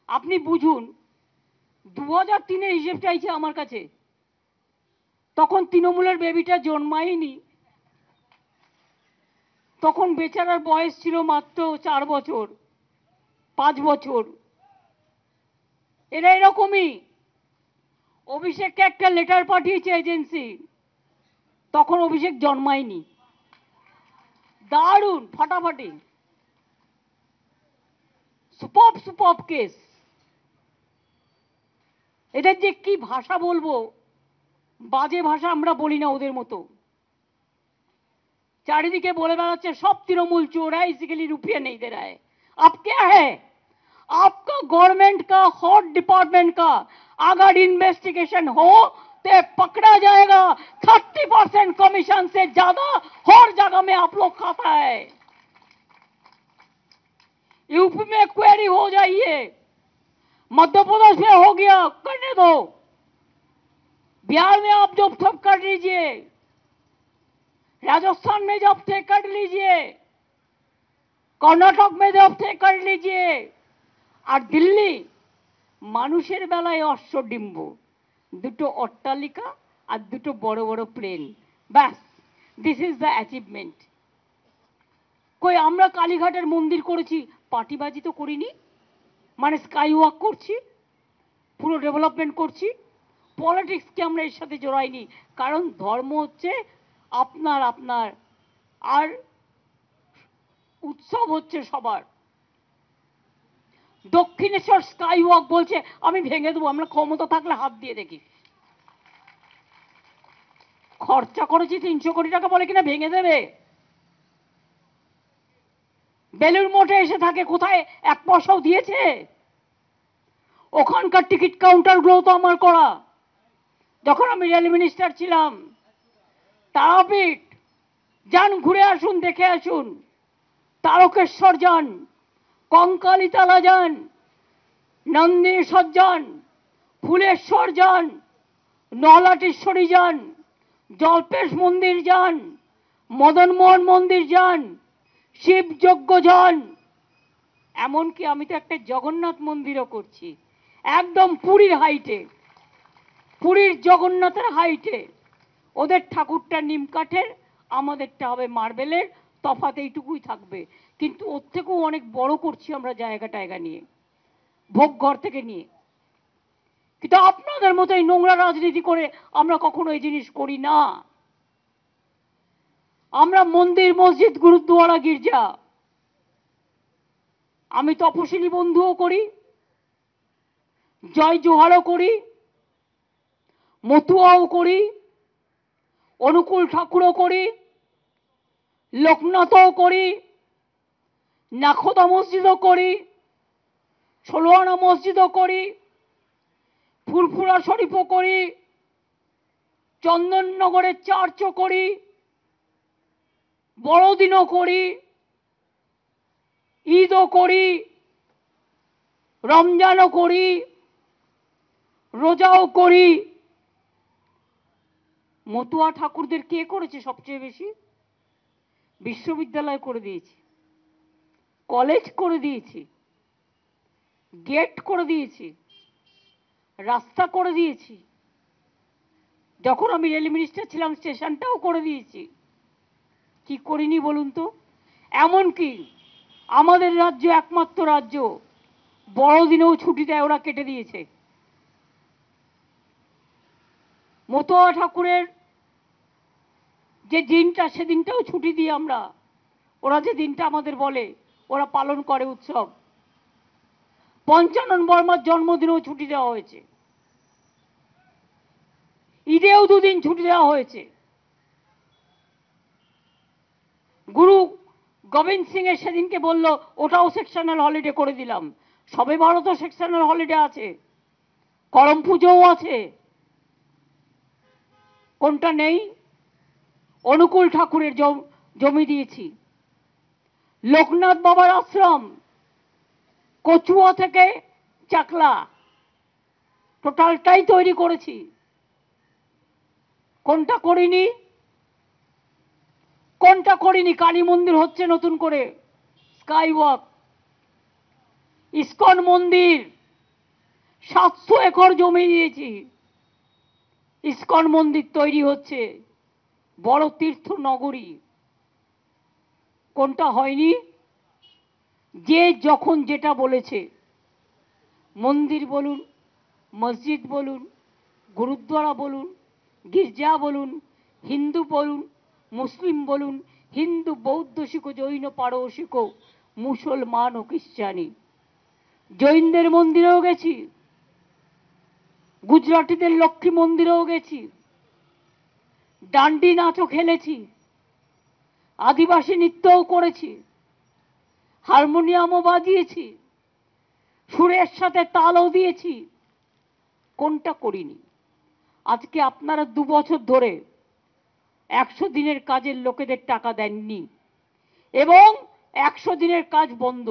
আপনি বুঝুন 2003-এর হিসেব চাইছে আমার কাছে, তখন তৃণমূলের বেবিটা জন্মায়নি, তখন বেচারার বয়স ছিল মাত্র 4 বছর 5 বছর। এরা এরকমই। অভিষেককে একটা লেটার পাঠিয়েছে এজেন্সি, তখন অভিষেক জন্মায়নি। দারুণ ফাটাফাটি, সুপার সুপার কেস। এদের যে কি ভাষা বলবো, বাজে ভাষা আমরা বলি না ওদের মতো। चारिदिके बोले बेड़ाচ্ছে सब तृणमूल चोर है, इसीलिए रुपये नहीं दे रहा है। अब क्या है, आपका गवर्नमेंट का हॉट डिपार्टमेंट का अगर इन्वेस्टिगेशन हो तो पकड़ा जाएगा। 30% कमीशन से ज्यादा हर जगह में आप लोग खाता है। यूपी में क्वेरी हो जाइए, मध्य प्रदेश में हो गया, करने दो। बिहार में आप जब सब कर लीजिए, राजस्थान में जब से कर लीजिए, कर्नाटक में जब से कर लीजिए, और दिल्ली মানুষের বেলায় অশ্বডিম্ব, দুটো অট্টালিকা আর দুটো বড় বড় প্লেন, ব্যাস, দিস ইজ দ্য অ্যাচিভমেন্ট। কই আমরা কালীঘাটের মন্দির করেছি, পার্টিবাজি তো করিনি, মানে স্কাই ওয়াক করছি, পুরো ডেভেলপমেন্ট করছি। পলিটিক্সকে আমরা এর সাথে জড়াইনি, কারণ ধর্ম হচ্ছে আপনার আপনার, আর উৎসব হচ্ছে সবার। দক্ষিণেশ্বর স্কাই ওয়াক বলছে আমি ভেঙে দেবো, আমরা ক্ষমতা থাকলে হাত দিয়ে দেখি। খরচা করেছি 300 কোটি টাকা, বলে কিনা ভেঙে দেবে। বেলুর মঠে এসে থাকে, কোথায় 1 পয়সাও দিয়েছে? ওখানকার টিকিট কাউন্টারগুলো তো আমার করা, যখন আমি রেল মিনিস্টার ছিলাম। তারাপীঠ যান, ঘুরে আসুন, দেখে আসুন। তারকেশ্বর যান, কঙ্কালীতলা যান, নন্দিনীশ্বর যান, ফুলেশ্বর যান, নলাটেশ্বরী যান, জল্পেশ মন্দির যান, মদনমোহন মন্দির যান, শিবযজ্ঞ যান। এমনকি আমি তো একটা জগন্নাথ মন্দিরও করছি, একদম পুরীর হাইটে, পুরীর জগন্নাথের হাইটে। ওদের ঠাকুরটা নিম কাঠের, আমাদেরটা হবে মার্বেলের, তফাৎ এইটুকুই থাকবে। কিন্তু ওর থেকেও অনেক বড় করছি আমরা, জায়গা টায়গা নিয়ে, ভোগ ঘর থেকে নিয়ে। কিন্তু আপনাদের মতো এই নোংরা রাজনীতি করে আমরা কখনো এই জিনিস করি না। আমরা মন্দির, মসজিদ, গুরুদ্বারা, গির্জা, আমি তপশিলি বন্ধুও করি, জয় জোহারও করি, মতুয়াও করি, অনুকূল ঠাকুরও করি, লোকনাথও করি, নাখোদা মসজিদও করি, 16 আনা মসজিদও করি, ফুরফুরা শরীফও করি, চন্দননগরের চার্চও করি, বড়দিনও করি, ঈদও করি, রমজানও করি, রোজাও করি। মতুয়া ঠাকুরদের কে করেছে সবচেয়ে বেশি? বিশ্ববিদ্যালয় করে দিয়েছি, কলেজ করে দিয়েছি, গেট করে দিয়েছি, রাস্তা করে দিয়েছি। যখন আমি রেল মিনিস্টার ছিলাম স্টেশনটাও করে দিয়েছি। কি করিনি বলুন তো? এমনকি আমাদের রাজ্য একমাত্র রাজ্য বড়দিনেও ছুটি দেয়, ওরা কেটে দিয়েছে। মতুয়া ঠাকুরের যে দিনটা, সেদিনটাও ছুটি দিই আমরা, ওরা যে দিনটা আমাদের বলে ওরা পালন করে উৎসব। পঞ্চানন বর্মার জন্মদিনেও ছুটি দেওয়া হয়েছে, ঈদেও 2 দিন ছুটি দেওয়া হয়েছে। গুরু গোবিন্দ সিং এর সেদিনকে বলল ওটাও সেকশনাল হলিডে করে দিলাম। সবে ভারতও সেকশনাল হলিডে আছে, করম পুজোও আছে, কোনটা নেই? অনুকূল ঠাকুরের জমি দিয়েছি, লোকনাথ বাবার আশ্রম কচুয়া থেকে চাকলা টোটালটাই তৈরি করেছি। কোনটা করিনি? কোনটা করিনি? কালী মন্দির হচ্ছে নতুন করে, স্কাই ওয়াক, ইসকন মন্দির, 700 একর জমি দিয়েছি, ইসকন মন্দির তৈরি হচ্ছে, বড় তীর্থ নগরী। কোনটা হয়নি? যে যখন যেটা বলেছে, মন্দির বলুন, মসজিদ বলুন, গুরুদ্বারা বলুন, গির্জা বলুন, হিন্দু বলুন, মুসলিম বলুন, হিন্দু, বৌদ্ধ, শিখ, জৈন, পারসিক, মুসলমান ও খ্রিস্টানি, জৈনদের মন্দিরেও গেছি, গুজরাটিদের লক্ষ্মী মন্দিরেও গেছি, ডান্ডি নাচও খেলেছি, আদিবাসী নৃত্যও করেছি, হারমোনিয়ামও বাজিয়েছি, সুরের সাথে তালও দিয়েছি। কোনটা করিনি? আজকে আপনারা 2 বছর ধরে 100 দিনের কাজের লোকেদের টাকা দেননি এবং 100 দিনের কাজ বন্ধ।